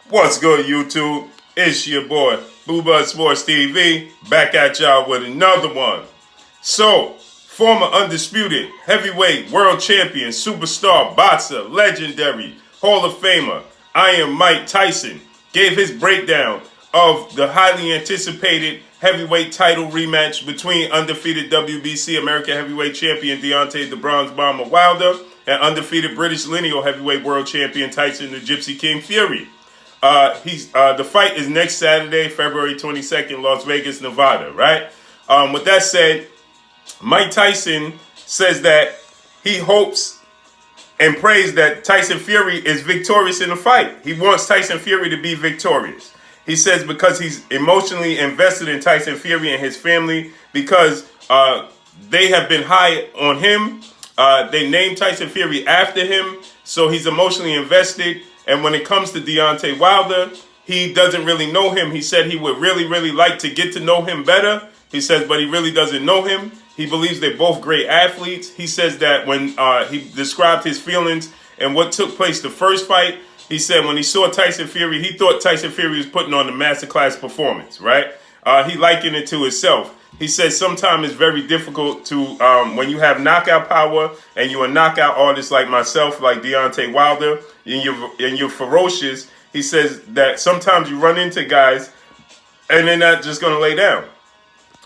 What's good, YouTube? It's your boy, Blue Bud Sports TV, back at y'all with another one. So, former undisputed heavyweight world champion, superstar, boxer, legendary, Hall of Famer, Iron Mike Tyson, gave his breakdown of the highly anticipated heavyweight title rematch between undefeated WBC American heavyweight champion Deontay the Bronze Bomber Wilder and undefeated British lineal heavyweight world champion Tyson the Gypsy King Fury. The fight is next Saturday, February 22nd, Las Vegas, Nevada, right? With that said, Mike Tyson says that he hopes and prays that Tyson Fury is victorious in the fight. He wants Tyson Fury to be victorious. He says because he's emotionally invested in Tyson Fury and his family because they have been high on him. They named Tyson Fury after him, so he's emotionally invested. And when it comes to Deontay Wilder, he doesn't really know him. He said he would really, really like to get to know him better. He says, but he really doesn't know him. He believes they're both great athletes. He says that when he described his feelings and what took place the first fight, he said when he saw Tyson Fury, he thought Tyson Fury was putting on a masterclass performance, right? He likened it to himself. He says sometimes it's very difficult to, when you have knockout power and you're a knockout artist like myself, like Deontay Wilder, and you're ferocious. He says that sometimes you run into guys and they're not just going to lay down,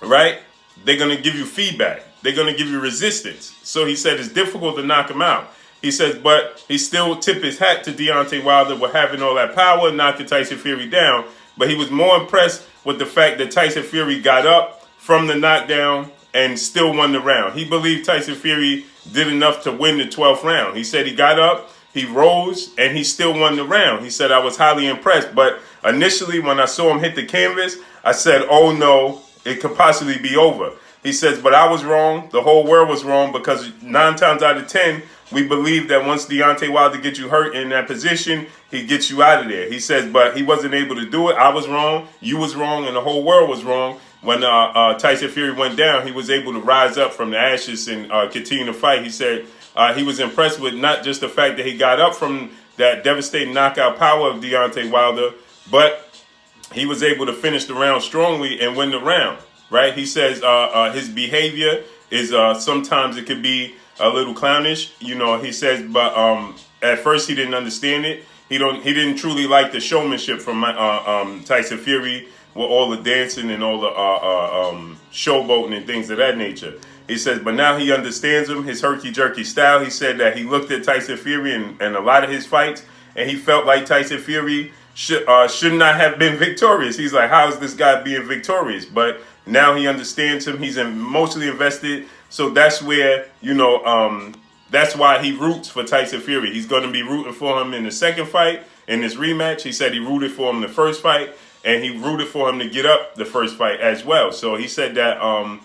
right? They're going to give you feedback. They're going to give you resistance. So he said it's difficult to knock him out. He says, but he still tipped his hat to Deontay Wilder with having all that power, knocking Tyson Fury down. But he was more impressed with the fact that Tyson Fury got up from the knockdown and still won the round. He believed Tyson Fury did enough to win the 12th round. He said he got up, he rose, and he still won the round. He said, I was highly impressed. But initially, when I saw him hit the canvas, I said, oh no, it could possibly be over. He says, but I was wrong. The whole world was wrong because 9 times out of 10, we believe that once Deontay Wilder gets you hurt in that position, he gets you out of there. He says, but he wasn't able to do it. I was wrong. You was wrong. And the whole world was wrong. When Tyson Fury went down, he was able to rise up from the ashes and continue to fight. He said he was impressed with not just the fact that he got up from that devastating knockout power of Deontay Wilder, but he was able to finish the round strongly and win the round, right? He says his behavior is sometimes it could be a little clownish, you know. He says, but at first he didn't understand it. He didn't truly like the showmanship from Tyson Fury with all the dancing and all the showboating and things of that nature. He says, but now he understands him, his herky-jerky style. He said that he looked at Tyson Fury and a lot of his fights, and he felt like Tyson Fury should not have been victorious. He's like, how is this guy being victorious? But now he understands him. He's emotionally invested. So that's where, you know, that's why he roots for Tyson Fury. He's going to be rooting for him in the second fight, in this rematch. He said he rooted for him in the first fight, and he rooted for him to get up the first fight as well. So he said that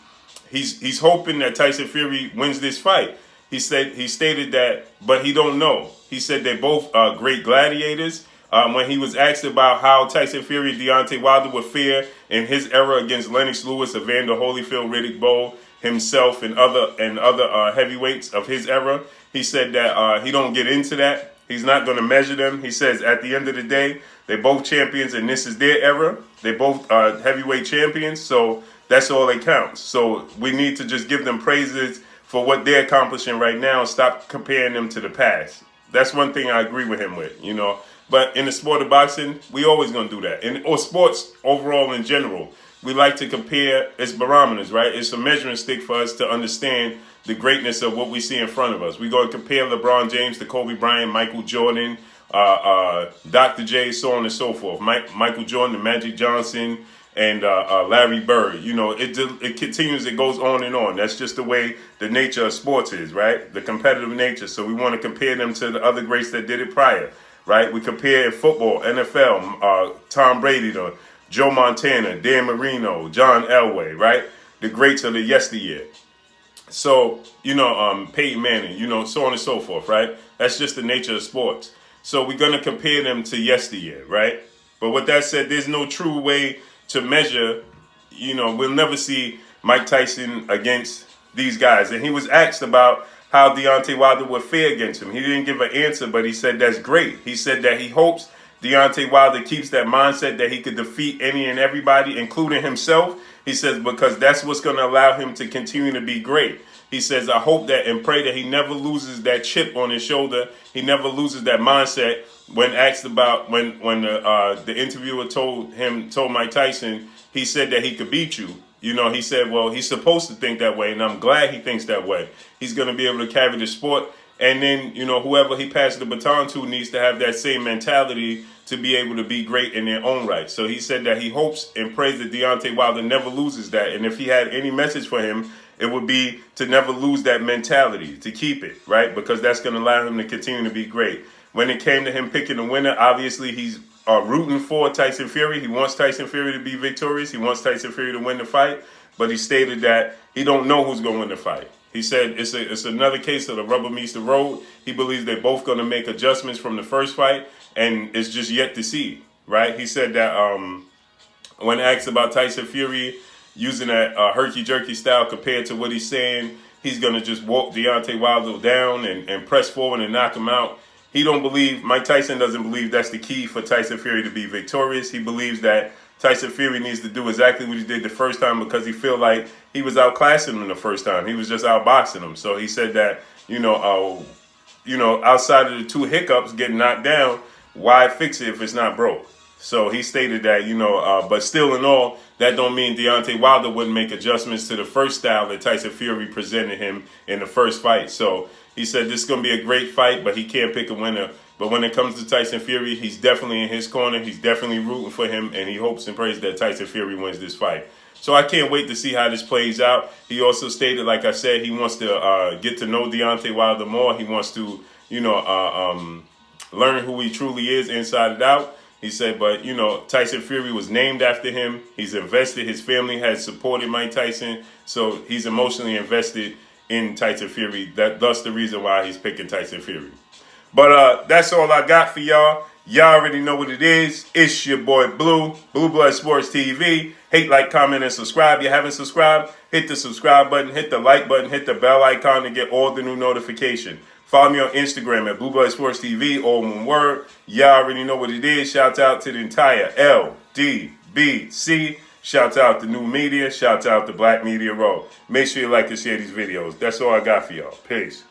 he's hoping that Tyson Fury wins this fight. He stated that, but he don't know. He said they're both great gladiators. When he was asked about how Tyson Fury and Deontay Wilder would fare in his era against Lennox Lewis, Evander Holyfield, Riddick Bowe, himself, and other heavyweights of his era, he said that he don't get into that. He's not going to measure them. He says at the end of the day, they're both champions, and this is their era. They're both heavyweight champions, so that's all that counts. So we need to just give them praises for what they're accomplishing right now. Stop comparing them to the past. That's one thing I agree with him with, you know. But in the sport of boxing, we always going to do that. Or sports overall in general. We like to compare, it's barometers, right? It's a measuring stick for us to understand the greatness of what we see in front of us. We're going to compare LeBron James to Kobe Bryant, Michael Jordan, Dr. J, so on and so forth. Michael Jordan, the Magic Johnson, and Larry Bird. You know, it continues, it goes on and on. That's just the way the nature of sports is, right? The competitive nature. So we want to compare them to the other greats that did it prior, right? We compare in football, NFL, Tom Brady to Joe Montana, Dan Marino, John Elway, right? The greats of the yesteryear. So, you know, Peyton Manning, you know, so on and so forth, right? That's just the nature of sports. So we're going to compare them to yesteryear, right? But with that said, there's no true way to measure, you know, we'll never see Mike Tyson against these guys. And he was asked about how Deontay Wilder would fare against him. He didn't give an answer, but he said that's great. He said that he hopes Deontay Wilder keeps that mindset that he could defeat any and everybody, including himself. He says because that's what's going to allow him to continue to be great. He says, I hope that and pray that he never loses that chip on his shoulder. He never loses that mindset. When asked about when the interviewer told Mike Tyson, he said that he could beat you. You know, he said, well, he's supposed to think that way, and I'm glad he thinks that way. He's going to be able to carry the sport. And then, you know, whoever he passes the baton to needs to have that same mentality to be able to be great in their own right. So he said that he hopes and prays that Deontay Wilder never loses that. And if he had any message for him, it would be to never lose that mentality, to keep it, right? Because that's going to allow him to continue to be great. When it came to him picking a winner, obviously he's rooting for Tyson Fury. He wants Tyson Fury to be victorious. He wants Tyson Fury to win the fight. But he stated that he don't know who's going to win the fight. He said it's another case of the rubber meets the road. He believes they're both going to make adjustments from the first fight, and it's just yet to see, right? He said that when asked about Tyson Fury using that herky-jerky style compared to what he's saying, he's going to just walk Deontay Wilder down and press forward and knock him out. Mike Tyson doesn't believe that's the key for Tyson Fury to be victorious. He believes that Tyson Fury needs to do exactly what he did the first time because he feel like he was outclassing him the first time. He was just outboxing him. So he said that, outside of the two hiccups getting knocked down, why fix it if it's not broke? So he stated that, but still in all, that don't mean Deontay Wilder wouldn't make adjustments to the first style that Tyson Fury presented him in the first fight. So he said this is going to be a great fight, but he can't pick a winner. But when it comes to Tyson Fury, he's definitely in his corner. He's definitely rooting for him, and he hopes and prays that Tyson Fury wins this fight. So I can't wait to see how this plays out. He also stated, like I said, he wants to get to know Deontay Wilder more. He wants to, learn who he truly is inside and out. He said, but, Tyson Fury was named after him. He's invested. His family has supported Mike Tyson. So he's emotionally invested in Tyson Fury. That's the reason why he's picking Tyson Fury. But that's all I got for y'all. Y'all already know what it is. It's your boy Blue Blood Sports TV. Hate, like, comment, and subscribe. If you haven't subscribed, hit the subscribe button, hit the like button, hit the bell icon to get all the new notification. Follow me on Instagram at Blue Blood Sports TV, all one word. Y'all already know what it is. Shout out to the entire LDBC. Shout out to New Media. Shout out to Black Media Row. Make sure you like and share these videos. That's all I got for y'all. Peace.